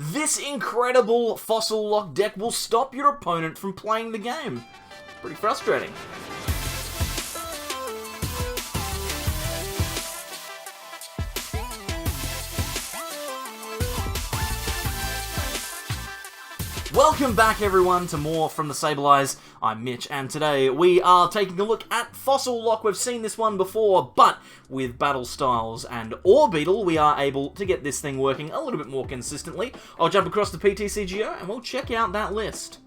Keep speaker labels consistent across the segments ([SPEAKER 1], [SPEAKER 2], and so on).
[SPEAKER 1] This incredible Fossil Lock deck will stop your opponent from playing the game. Pretty frustrating. Welcome back everyone to more from the Sableyes. I'm Mitch and today we are taking a look at Fossil Lock. We've seen this one before, but with Battloe Styles and Orbeetle we are able to get this thing working a little bit more consistently. I'll jump across to PTCGO and we'll check out that list.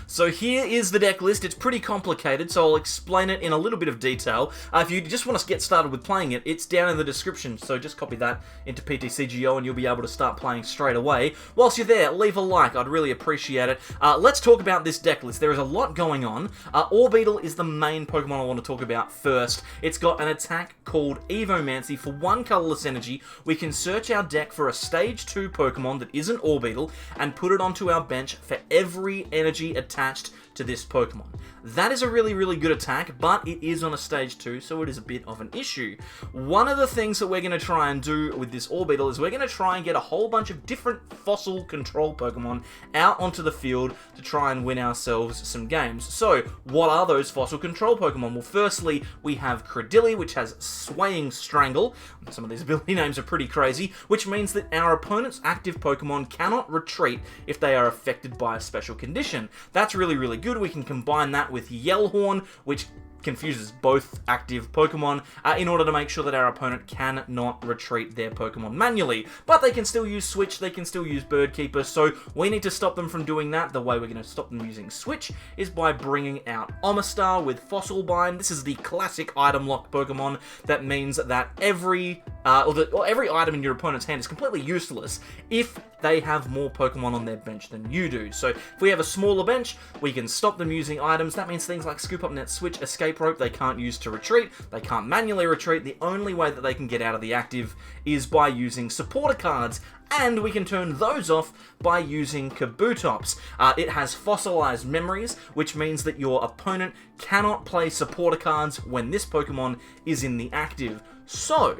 [SPEAKER 1] So here is the deck list. It's pretty complicated, so I'll explain it in a little bit of detail. If you just want to get started with playing it, it's down in the description, so just copy that into PTCGO and you'll be able to start playing straight away. Whilst you're there, leave a like, I'd really appreciate it. Let's talk about this deck list. There is a lot going on. Orbeetle is the main Pokemon I want to talk about first. It's got an attack called Evomancy. For 1 colorless energy, we can search our deck for a Stage 2 Pokemon that isn't Orbeetle and put it onto our bench for every energy attached to this Pokemon. That is a really, really good attack, but it is on a Stage 2, so it is a bit of an issue. One of the things that we're going to try and do with this Orbeetle is we're going to try and get a whole bunch of different fossil control Pokemon out onto the field to try and win ourselves some games. So, what are those fossil control Pokemon? Well, firstly, we have Cradily, which has Swaying Strangle. Some of these ability names are pretty crazy, which means that our opponent's active Pokemon cannot retreat if they are affected by a special condition. That's really, really good. We can combine that with Yell Horn, which confuses both active Pokemon in order to make sure that our opponent cannot retreat their Pokemon manually. But they can still use Switch, they can still use Bird Keeper, so we need to stop them from doing that. The way we're going to stop them using Switch is by bringing out Omastar with Fossil Bind. This is the classic item lock Pokemon that means that every item in your opponent's hand is completely useless if they have more Pokemon on their bench than you do. So if we have a smaller bench, we can stop them using items. That means things like Scoop Up Net Switch, Escape Rope, they can't use to retreat. They can't manually retreat. The only way that they can get out of the active is by using supporter cards, and we can turn those off by using Kabutops. It has Fossilized Memories, which means that your opponent cannot play supporter cards when this Pokemon is in the active. So,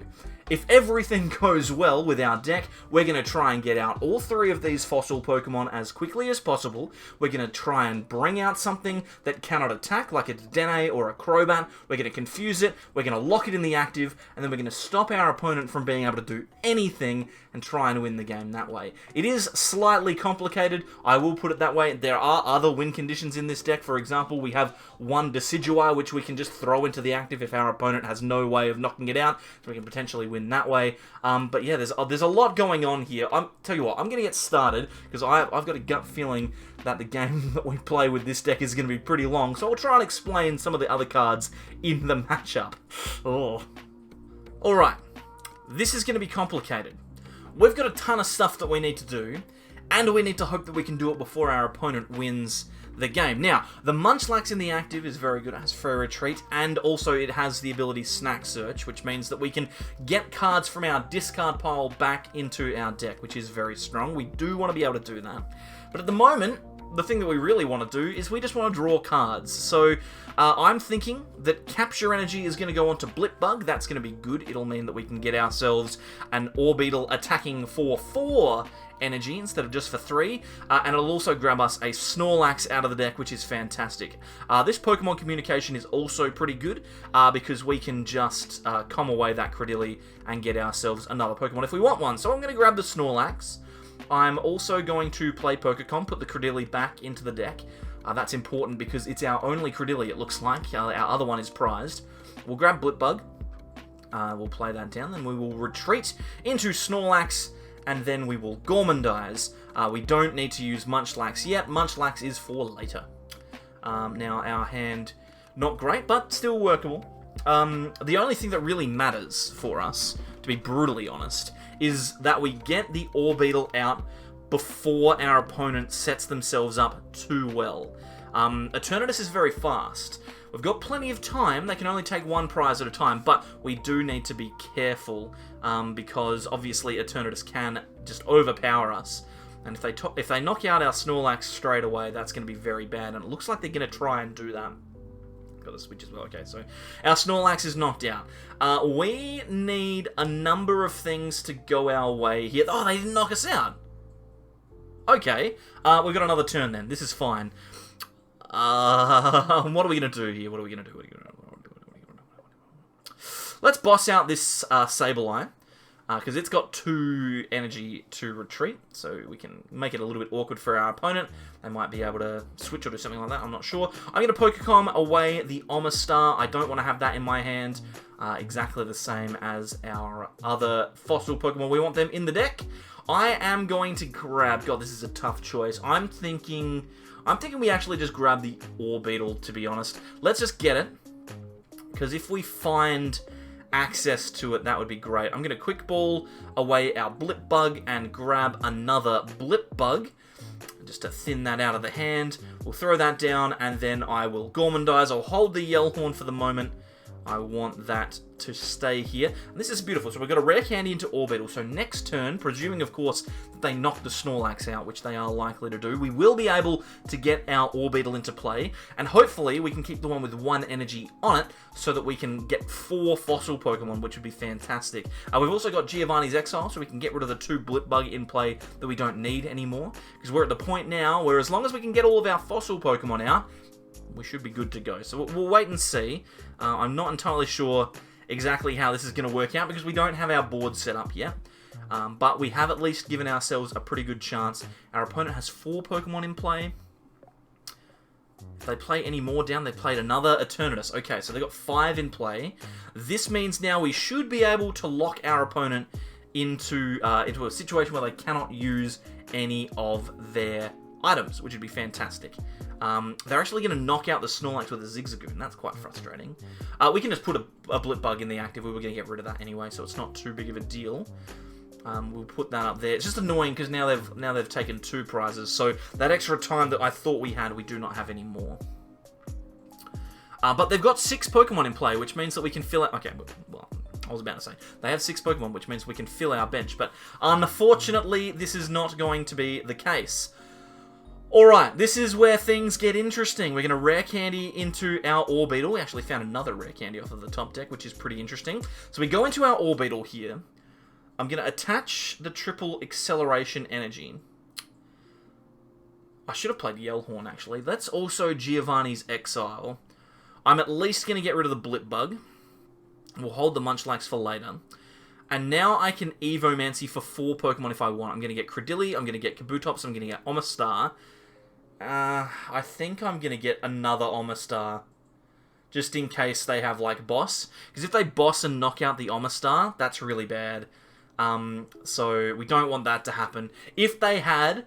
[SPEAKER 1] if everything goes well with our deck, we're going to try and get out all 3 of these fossil Pokemon as quickly as possible. We're going to try and bring out something that cannot attack, like a Dedenne or a Crobat. We're going to confuse it, we're going to lock it in the active, and then we're going to stop our opponent from being able to do anything and try and win the game that way. It is slightly complicated, I will put it that way. There are other win conditions in this deck. For example, we have one Decidueye, which we can just throw into the active if our opponent has no way of knocking it out, so we can potentially win that way. But yeah, there's a lot going on here. Tell you what, I'm going to get started, because I've got a gut feeling that the game that we play with this deck is going to be pretty long, so I'll try and explain some of the other cards in the matchup. Oh. Alright, this is going to be complicated. We've got a ton of stuff that we need to do, and we need to hope that we can do it before our opponent wins the game. Now, the Munchlax in the active is very good. It has Free Retreat, and also it has the ability Snack Search, which means that we can get cards from our discard pile back into our deck, which is very strong. We do want to be able to do that. But at the moment, the thing that we really want to do is we just want to draw cards. So I'm thinking that Capture Energy is going to go on to Blipbug. That's going to be good. It'll mean that we can get ourselves an Orbeetle attacking for 4 energy instead of just for 3, and it'll also grab us a Snorlax out of the deck, which is fantastic. This Pokemon communication is also pretty good, because we can just come away that Cradily and get ourselves another Pokemon if we want one. So I'm going to grab the Snorlax. I'm also going to play Pokécom, put the Cradily back into the deck. That's important because it's our only Cradily, it looks like. Our other one is prized. We'll grab Blipbug. We'll play that down, then we will retreat into Snorlax, and then we will Gourmandize. We don't need to use Munchlax yet. Munchlax is for later. Now, our hand, not great, but still workable. The only thing that really matters for us, to be brutally honest, is that we get the Orbeetle out before our opponent sets themselves up too well. Eternatus is very fast. We've got plenty of time. They can only take 1 prize at a time, but we do need to be careful because obviously Eternatus can just overpower us. And if they knock out our Snorlax straight away, that's going to be very bad. And it looks like they're going to try and do that. Got the switch as well. Okay, so our Snorlax is knocked out. We need a number of things to go our way here. Oh, they didn't knock us out. Okay, we've got another turn then. This is fine. What are we going to do here? What are we going to do? Let's boss out this Sableye, because it's got 2 energy to retreat, so we can make it a little bit awkward for our opponent. They might be able to switch or do something like that, I'm not sure. I'm going to Pokecom away the Omastar. I don't want to have that in my hand. Exactly the same as our other fossil Pokemon. We want them in the deck. I am going to grab... God, this is a tough choice. I'm thinking we actually just grab the Orbeetle, to be honest. Let's just get it, because if we find access to it, that would be great. I'm going to Quick Ball away our Blipbug and grab another Blipbug, just to thin that out of the hand. We'll throw that down, and then I will Gourmandize. I'll hold the Yell Horn for the moment. I want that to stay here. And this is beautiful. So we've got a Rare Candy into Orbeetle. So next turn, presuming, of course, that they knock the Snorlax out, which they are likely to do, we will be able to get our Orbeetle into play. And hopefully we can keep the one with 1 energy on it so that we can get 4 fossil Pokemon, which would be fantastic. We've also got Giovanni's Exile, so we can get rid of the 2 Blipbug in play that we don't need anymore. Because we're at the point now where as long as we can get all of our fossil Pokemon out, we should be good to go. So we'll wait and see. I'm not entirely sure exactly how this is going to work out because we don't have our board set up yet. But we have at least given ourselves a pretty good chance. Our opponent has 4 Pokemon in play. If they play any more down, they played another Eternatus. Okay, so they've got 5 in play. This means now we should be able to lock our opponent into a situation where they cannot use any of their items, which would be fantastic. They're actually going to knock out the Snorlax with a Zigzagoon. That's quite frustrating. We can just put a Blipbug in the active. We were going to get rid of that anyway, so it's not too big of a deal. We'll put that up there. It's just annoying because now they've taken 2 prizes, so that extra time that I thought we had, we do not have anymore. But they've got 6 Pokemon in play, which means that we can fill out... Okay, well, I was about to say. They have 6 Pokemon, which means we can fill our bench. But unfortunately, this is not going to be the case. Alright, this is where things get interesting. We're going to Rare Candy into our Orbeetle. We actually found another Rare Candy off of the top deck, which is pretty interesting. So we go into our Orbeetle here. I'm going to attach the triple acceleration energy. I should have played Yell Horn, actually. That's also Giovanni's Exile. I'm at least going to get rid of the Blipbug. We'll hold the Munchlax for later. And now I can Evomancy for 4 Pokemon if I want. I'm going to get Cradily, I'm going to get Kabutops, I'm going to get Omastar. I think I'm going to get another Omastar. Just in case they have, like, Boss. Because if they Boss and knock out the Omastar, that's really bad. So we don't want that to happen. If they had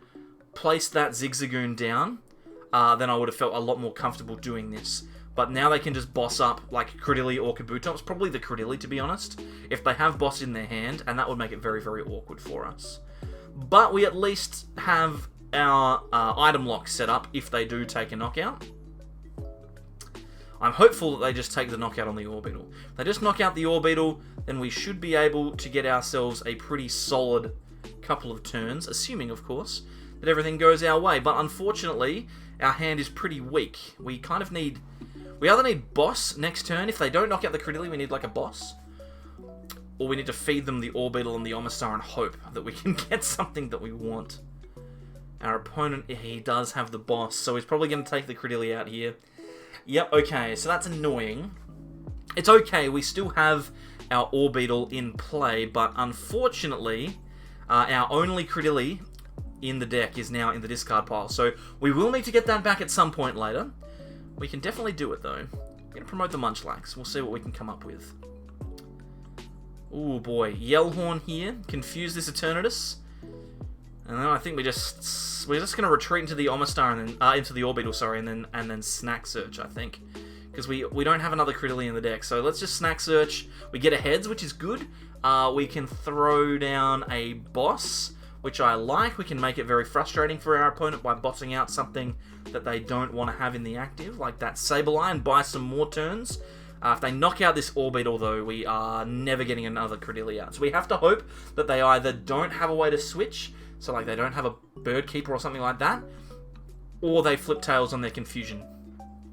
[SPEAKER 1] placed that Zigzagoon down, then I would have felt a lot more comfortable doing this. But now they can just boss up, like, Cradily or Kabutops. Probably the Cradily, to be honest. If they have Boss in their hand, and that would make it very, very awkward for us. But we at least have our item lock set up if they do take a knockout. I'm hopeful that they just take the knockout on the Orbeetle. If they just knock out the Orbeetle, then we should be able to get ourselves a pretty solid couple of turns, assuming, of course, that everything goes our way. But unfortunately, our hand is pretty weak. We kind of need... We either need Boss next turn. If they don't knock out the Cradily, we need like a Boss. Or we need to feed them the Orbeetle and the Omastar and hope that we can get something that we want. Our opponent, he does have the Boss, so he's probably going to take the Cradily out here. Yep, okay, so that's annoying. It's okay, we still have our Orbeetle in play, but unfortunately, our only Cradily in the deck is now in the discard pile. So we will need to get that back at some point later. We can definitely do it, though. I'm going to promote the Munchlax. We'll see what we can come up with. Ooh, boy. Yell Horn here. Confuse this Eternatus. And then I think we're just going to retreat into the Omastar and then into the Orbeetle, sorry, and then Snack Search, I think, because we don't have another Cradily in the deck. So let's just Snack Search. We get a Heads, which is good. We can throw down a Boss, which I like. We can make it very frustrating for our opponent by bossing out something that they don't want to have in the active, like that Sableye, and buy some more turns. If they knock out this Orbeetle, though, we are never getting another Cradily out. So we have to hope that they either don't have a way to switch, so like they don't have a Bird Keeper or something like that, or they flip tails on their Confusion.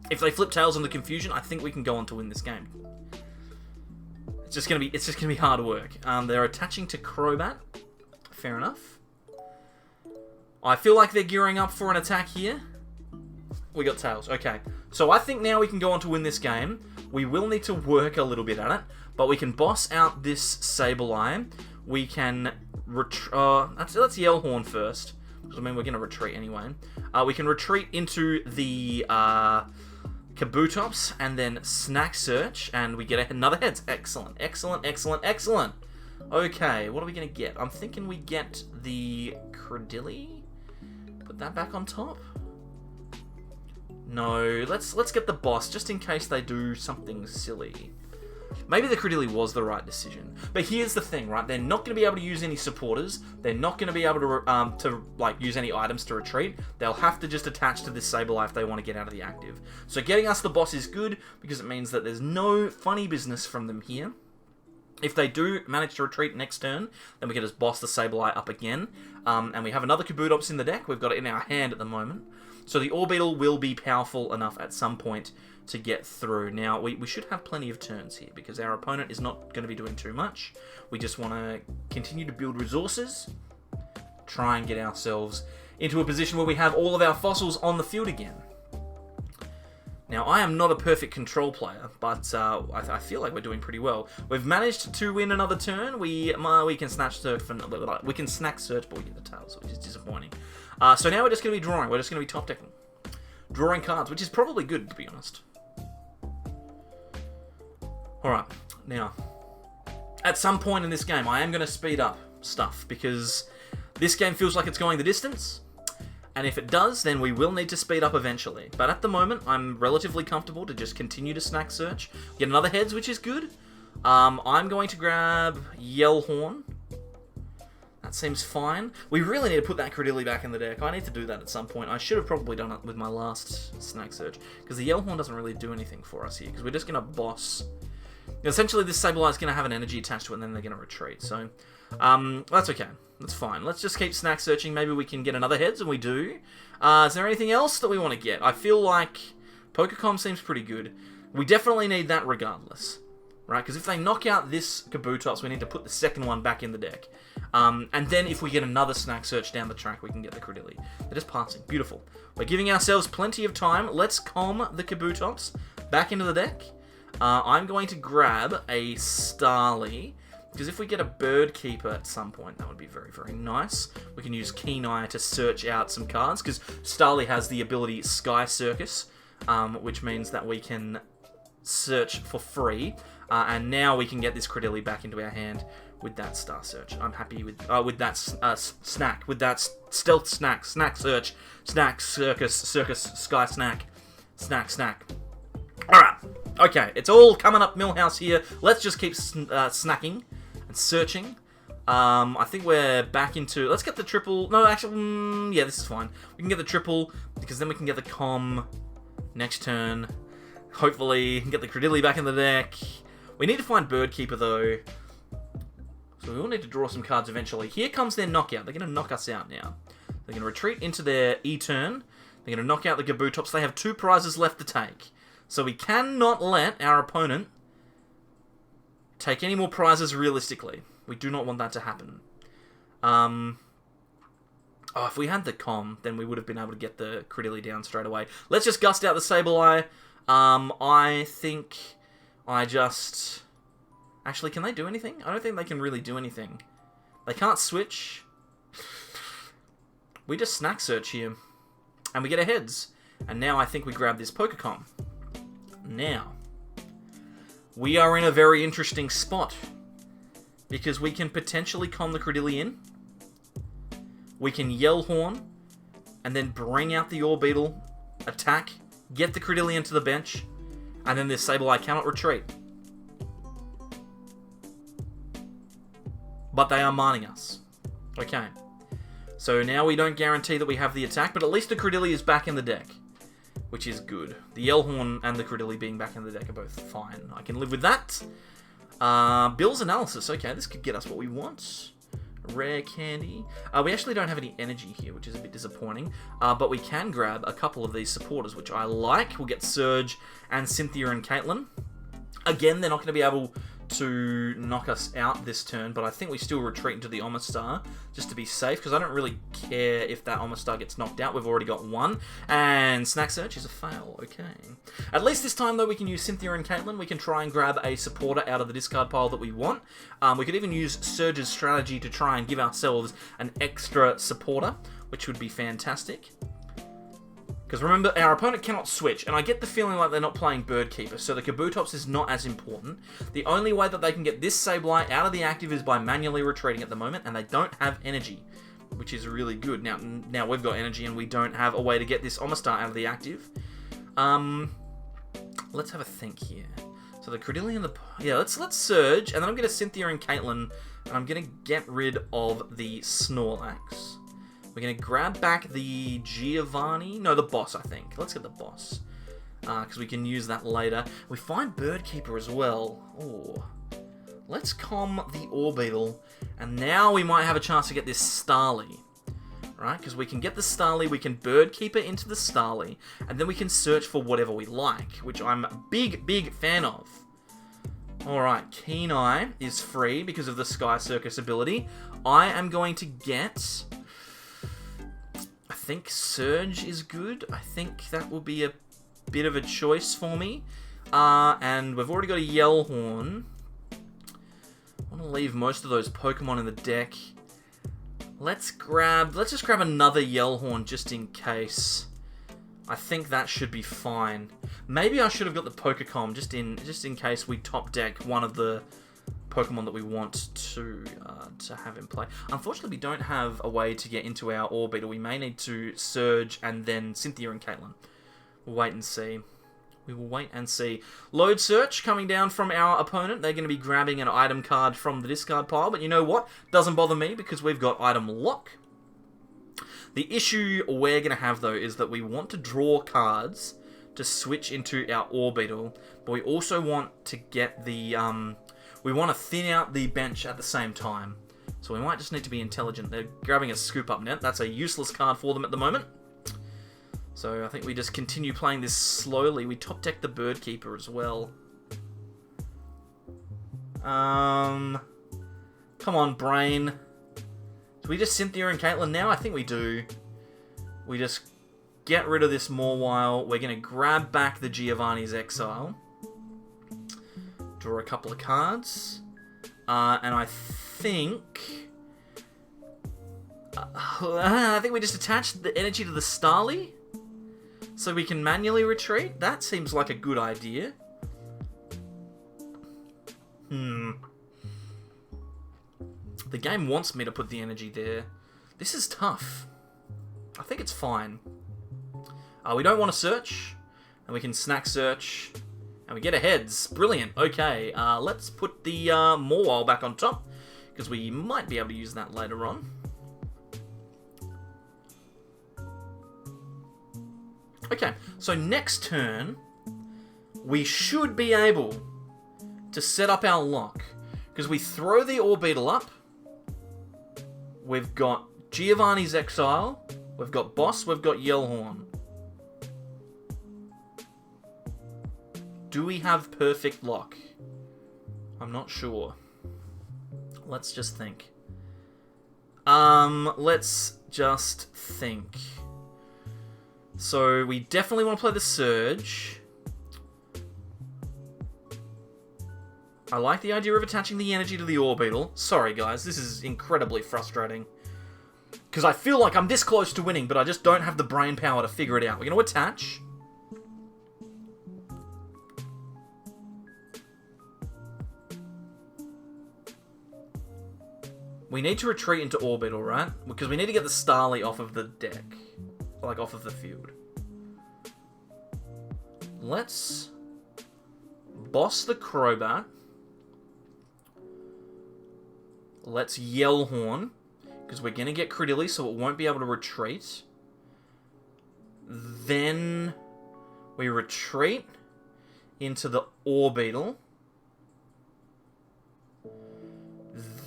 [SPEAKER 1] If they flip tails on the Confusion, I think we can go on to win this game. It's just gonna be hard work. They're attaching to Crobat. Fair enough. I feel like they're gearing up for an attack here. We got Tails. Okay. So I think now we can go on to win this game. We will need to work a little bit at it, but we can boss out this Sableye. We can... let's Yell Horn first. I mean, we're going to retreat anyway. We can retreat into the Kabutops and then Snack Search, and we get another heads. Excellent, excellent, excellent, excellent. Okay, what are we going to get? I'm thinking we get the Cradily. Put that back on top. No, let's get the boss, just in case they do something silly. Maybe the Cradily was the right decision. But here's the thing, right? They're not going to be able to use any supporters. They're not going to be able to like use any items to retreat. They'll have to just attach to this Sableye if they want to get out of the active. So getting us the boss is good, because it means that there's no funny business from them here. If they do manage to retreat next turn, then we can just boss the Sableye up again. And we have another Kabutops in the deck. We've got it in our hand at the moment. So the Orbeetle will be powerful enough at some point to get through. Now, we should have plenty of turns here, because our opponent is not going to be doing too much. We just want to continue to build resources, try and get ourselves into a position where we have all of our fossils on the field again. Now, I am not a perfect control player, but I feel like we're doing pretty well. We've managed to win another turn. We can snack search, but we get the Tails, which is disappointing. So now we're just going to be drawing. We're just going to be top decking. Drawing cards, which is probably good, to be honest. Alright, now, at some point in this game, I am going to speed up stuff, because this game feels like it's going the distance, and if it does, then we will need to speed up eventually. But at the moment, I'm relatively comfortable to just continue to snack search. Get another heads, which is good. I'm going to grab Yell Horn. That seems fine. We really need to put that Cradily back in the deck. I need to do that at some point. I should have probably done it with my last snack search, because the Yell Horn doesn't really do anything for us here, because we're just going to boss. Essentially, this Sableye is going to have an energy attached to it, and then they're going to retreat. So, that's okay. That's fine. Let's just keep snack searching. Maybe we can get another heads, and we do. Is there anything else that we want to get? I feel like Pokémon seems pretty good. We definitely need that regardless, right? Because if they knock out this Kabutops, we need to put the second one back in the deck. And then if we get another snack search down the track, we can get the Cradily. They're just passing. Beautiful. We're giving ourselves plenty of time. Let's calm the Kabutops back into the deck. I'm going to grab a Starly, because if we get a Bird Keeper at some point, that would be very, very nice. We can use Keen Eye to search out some cards, because Starly has the ability Sky Circus, which means that we can search for free, and now we can get this Cradily back into our hand with that Star Search. I'm happy with that snack, with that Stealth Snack, Snack Search, Snack Circus, Sky Snack, Snack. Alright, okay, it's all coming up Millhouse here. Let's just keep snacking and searching. I think we're back into... Let's get the triple... No, actually, yeah, this is fine. We can get the triple, because then we can get the com next turn. Hopefully, get the Cradily back in the deck. We need to find Bird Keeper, though. So we will need to draw some cards eventually. Here comes their knockout. They're going to knock us out now. They're going to retreat into their E-turn. They're going to knock out the Kabutops. They have 2 prizes left to take. So we cannot let our opponent take any more prizes realistically. We do not want that to happen. If we had the com, then we would have been able to get the Cradily down straight away. Let's just gust out the Sableye. I think I just... Actually, can they do anything? I don't think they can really do anything. They can't switch. We just snack search here. And we get a heads. And now I think we grab this Pokémon. Now, we are in a very interesting spot, because we can potentially con the Cradily in. We can Yell Horn, and then bring out the Orbeetle, attack, get the Cradily into the bench, and then this Sableye cannot retreat. But they are mining us. Okay. So now we don't guarantee that we have the attack, but at least the Cradily is back in the deck, which is good. The Yell Horn and the Cradily being back in the deck are both fine. I can live with that. Bill's Analysis. Okay, this could get us what we want. Rare Candy. We actually don't have any energy here, which is a bit disappointing. But we can grab a couple of these supporters, which I like. We'll get Surge and Cynthia and Caitlin. Again, they're not going to be able to knock us out this turn, but I think we still retreat into the Omastar just to be safe, because I don't really care if that Omastar gets knocked out. We've already got one, and Snack Search is a fail. Okay. At least this time, though, we can use Cynthia and Caitlin. We can try and grab a supporter out of the discard pile that we want. We could even use Surge's strategy to try and give ourselves an extra supporter, which would be fantastic. Because remember, our opponent cannot switch, and I get the feeling like they're not playing Bird Keeper, so the Kabutops is not as important. The only way that they can get this Sableye out of the active is by manually retreating at the moment, and they don't have energy, which is really good. Now we've got energy, and we don't have a way to get this Omastar out of the active. Let's have a think here. So the Cradily and the... Yeah, let's Surge, and then I'm going to Cynthia and Caitlin, and I'm going to get rid of the Snorlax. We're going to grab back the Giovanni. No, the boss, I think. Let's get the boss. Because we can use that later. We find Bird Keeper as well. Oh. Let's calm the Orbeetle. And now we might have a chance to get this Starly. Right? Because we can get the Starly, we can Bird Keeper into the Starly, and then we can search for whatever we like, which I'm a big fan of. Alright, Keen Eye is free because of the Sky Circus ability. I am going to get... I think Surge is good. I think that will be a bit of a choice for me. And we've already got a Yell Horn. I want to leave most of those Pokemon in the deck. Let's just grab another Yell Horn just in case. I think that should be fine. Maybe I should have got the Pokecom just in case we top deck one of the Pokemon that we want to have in play. Unfortunately, we don't have a way to get into our Orbeetle. We may need to Surge and then Cynthia and Caitlin. We'll wait and see. We will wait and see. Load Search coming down from our opponent. They're going to be grabbing an item card from the discard pile, but you know what? Doesn't bother me because we've got item lock. The issue we're going to have, though, is that we want to draw cards to switch into our Orbeetle, but we also want to get the... we want to thin out the bench at the same time. So we might just need to be intelligent. They're grabbing a Scoop Up Net. That's a useless card for them at the moment. So I think we just continue playing this slowly. We top deck the Bird Keeper as well. Come on, brain. Do we just Cynthia and Caitlin now? I think we do. We just get rid of this Mawile. We're going to grab back the Giovanni's Exile. Draw a couple of cards. And I think... I think we just attach the energy to the Starly. So we can manually retreat? That seems like a good idea. The game wants me to put the energy there. This is tough. I think it's fine. We don't want to search. And we can Snack Search. And we get a heads. Brilliant. Okay, let's put the Mawile back on top. Because we might be able to use that later on. Okay, so next turn, we should be able to set up our lock. Because we throw the Orbeetle up. We've got Giovanni's Exile. We've got Boss. We've got Yell Horn. Do we have perfect lock? I'm not sure. Let's just think. Let's just think. So we definitely want to play the Surge. I like the idea of attaching the energy to the Orbeetle. Sorry guys, this is incredibly frustrating. Because I feel like I'm this close to winning, but I just don't have the brain power to figure it out. We're going to attach. We need to retreat into Orbeetle, right? Because we need to get the Starly off of the deck. Like, off of the field. Let's Boss the Crobat. Let's Yell Horn. Because we're going to get Cradily, so it won't be able to retreat. Then we retreat into the Orbeetle.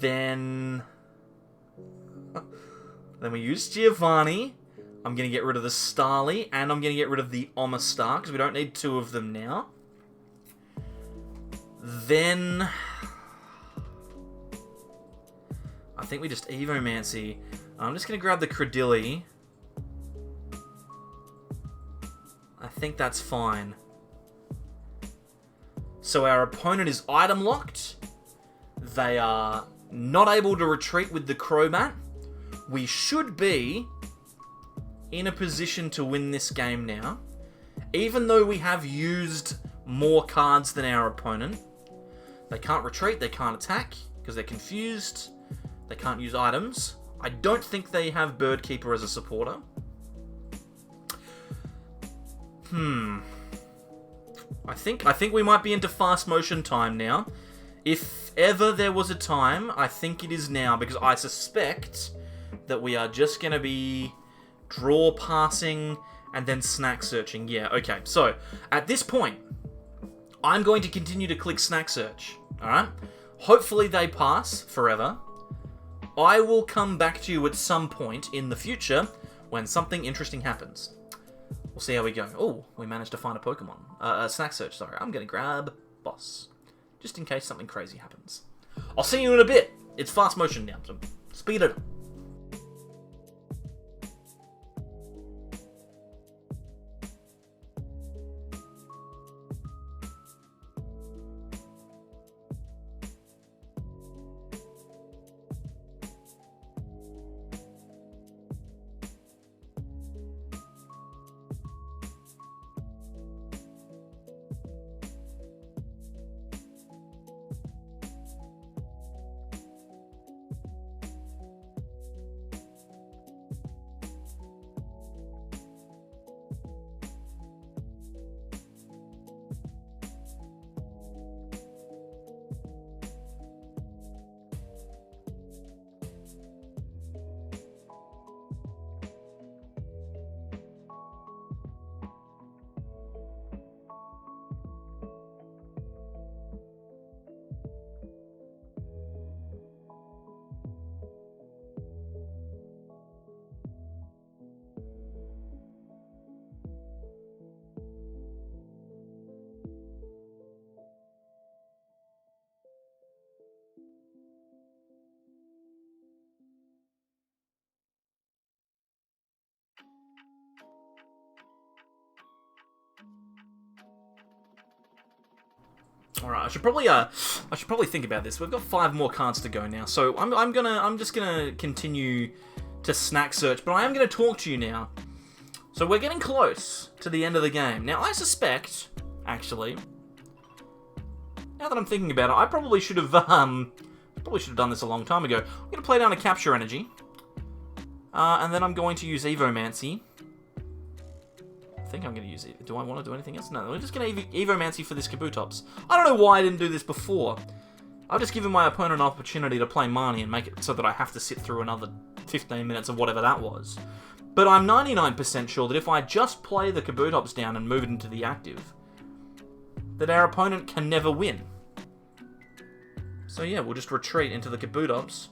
[SPEAKER 1] Then we use Giovanni. I'm going to get rid of the Starly, and I'm going to get rid of the Omastar, because we don't need two of them now. Then I think we just Evomancy. I'm just going to grab the Cradily. I think that's fine. So our opponent is item locked. They are not able to retreat with the Crobat. We should be in a position to win this game now. Even though we have used more cards than our opponent. They can't retreat, they can't attack, because they're confused. They can't use items. I don't think they have Bird Keeper as a supporter. I think we might be into fast motion time now. If ever there was a time, I think it is now, because I suspect that we are just going to be draw passing and then snack searching. Yeah, okay. So, at this point, I'm going to continue to click snack search. Alright? Hopefully they pass forever. I will come back to you at some point in the future when something interesting happens. We'll see how we go. Oh, we managed to find a Pokemon. A snack search, sorry. I'm going to grab Boss. Just in case something crazy happens. I'll see you in a bit. It's fast motion now, so speed it up. All right, I should probably think about this. We've got 5 more cards to go now, so I'm just gonna continue to snack search, but I am gonna talk to you now. So we're getting close to the end of the game. Now I suspect, actually, now that I'm thinking about it, I probably should have done this a long time ago. I'm gonna play down a Capture Energy, and then I'm going to use Evomancy. I think I'm going to use it. Do I want to do anything else? No, we're just going to Evomancy for this Kabutops. I don't know why I didn't do this before. I've just given my opponent an opportunity to play Marnie and make it so that I have to sit through another 15 minutes of whatever that was. But I'm 99% sure that if I just play the Kabutops down and move it into the active, that our opponent can never win. So yeah, we'll just retreat into the Kabutops.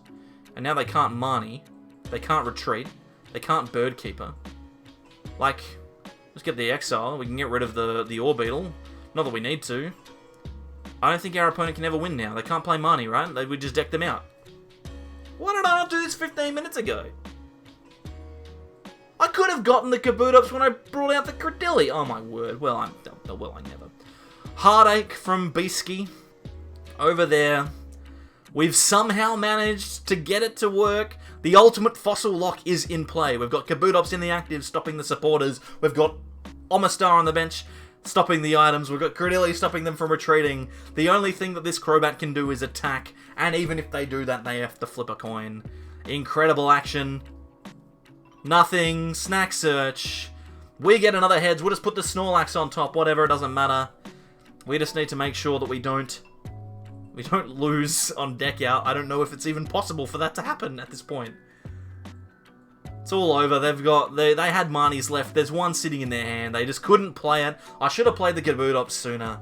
[SPEAKER 1] And now they can't Marnie. They can't retreat. They can't Bird Keeper. Like, let's get the Exile. We can get rid of the Orbeetle. Not that we need to. I don't think our opponent can ever win now. They can't play Marnie, right? They would just deck them out. Why did I not do this 15 minutes ago? I could have gotten the Kabutops when I brought out the Cradily. Oh my word. Well, I never. Heartache from Beasky. Over there. We've somehow managed to get it to work. The ultimate fossil lock is in play. We've got Kabutops in the active, stopping the supporters. We've got Omastar on the bench, stopping the items. We've got Cradily stopping them from retreating. The only thing that this Crobat can do is attack. And even if they do that, they have to flip a coin. Incredible action. Nothing. Snack search. We get another heads. We'll just put the Snorlax on top. Whatever, it doesn't matter. We just need to make sure that we don't lose on deck out. I don't know if it's even possible for that to happen at this point. It's all over. They had Marnies left. There's one sitting in their hand. They just couldn't play it. I should have played the Kabutops sooner.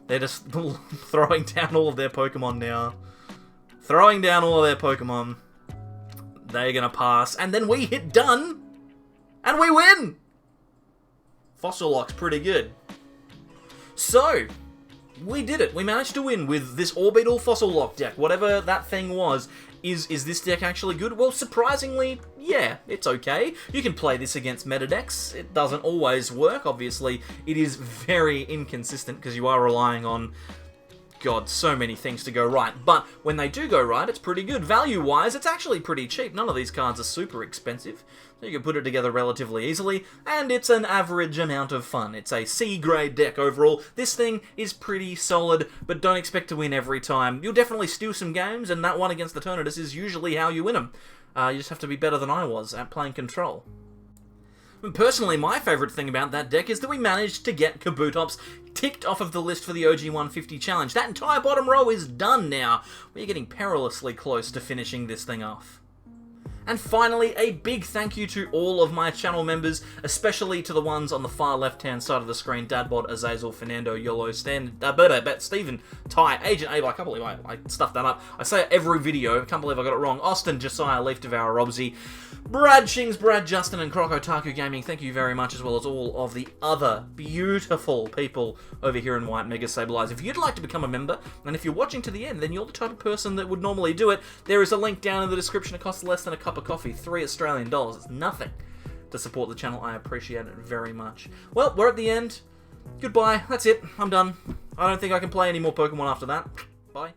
[SPEAKER 1] They're just throwing down all of their Pokemon now. Throwing down all of their Pokemon. They're gonna pass. And then we hit done. And we win! Fossil Lock's pretty good. So, we did it. We managed to win with this Orbeetle Fossil Lock deck. Whatever that thing was, is this deck actually good? Well, surprisingly, yeah, it's okay. You can play this against meta decks. It doesn't always work, obviously. It is very inconsistent because you are relying on, God, so many things to go right. But when they do go right, it's pretty good. Value-wise, it's actually pretty cheap. None of these cards are super expensive. So you can put it together relatively easily, and it's an average amount of fun. It's a C-grade deck overall. This thing is pretty solid, but don't expect to win every time. You'll definitely steal some games, and that one against the Tornadus is usually how you win them. You just have to be better than I was at playing Control. Personally, my favourite thing about that deck is that we managed to get Kabutops ticked off of the list for the OG 150 challenge. That entire bottom row is done now. We're getting perilously close to finishing this thing off. And finally, a big thank you to all of my channel members, especially to the ones on the far left-hand side of the screen: Dadbot, Azazel, Fernando, Yolo, Stan, Bert, Stephen, Ty, Agent Ava. I can't believe I stuffed that up. I say it every video. I can't believe I got it wrong. Austin, Josiah, Leaf Devour, Robsy, Brad Shings, Brad Justin, and Croc Otaku Gaming. Thank you very much, as well as all of the other beautiful people over here in White Mega Sableyes. If you'd like to become a member, and if you're watching to the end, then you're the type of person that would normally do it, there is a link down in the description. It costs less than a cup of coffee, $3 Australian. It's nothing to support the channel. I appreciate it very much. Well, we're at the end. Goodbye. That's it. I'm done. I don't think I can play any more Pokemon after that. Bye.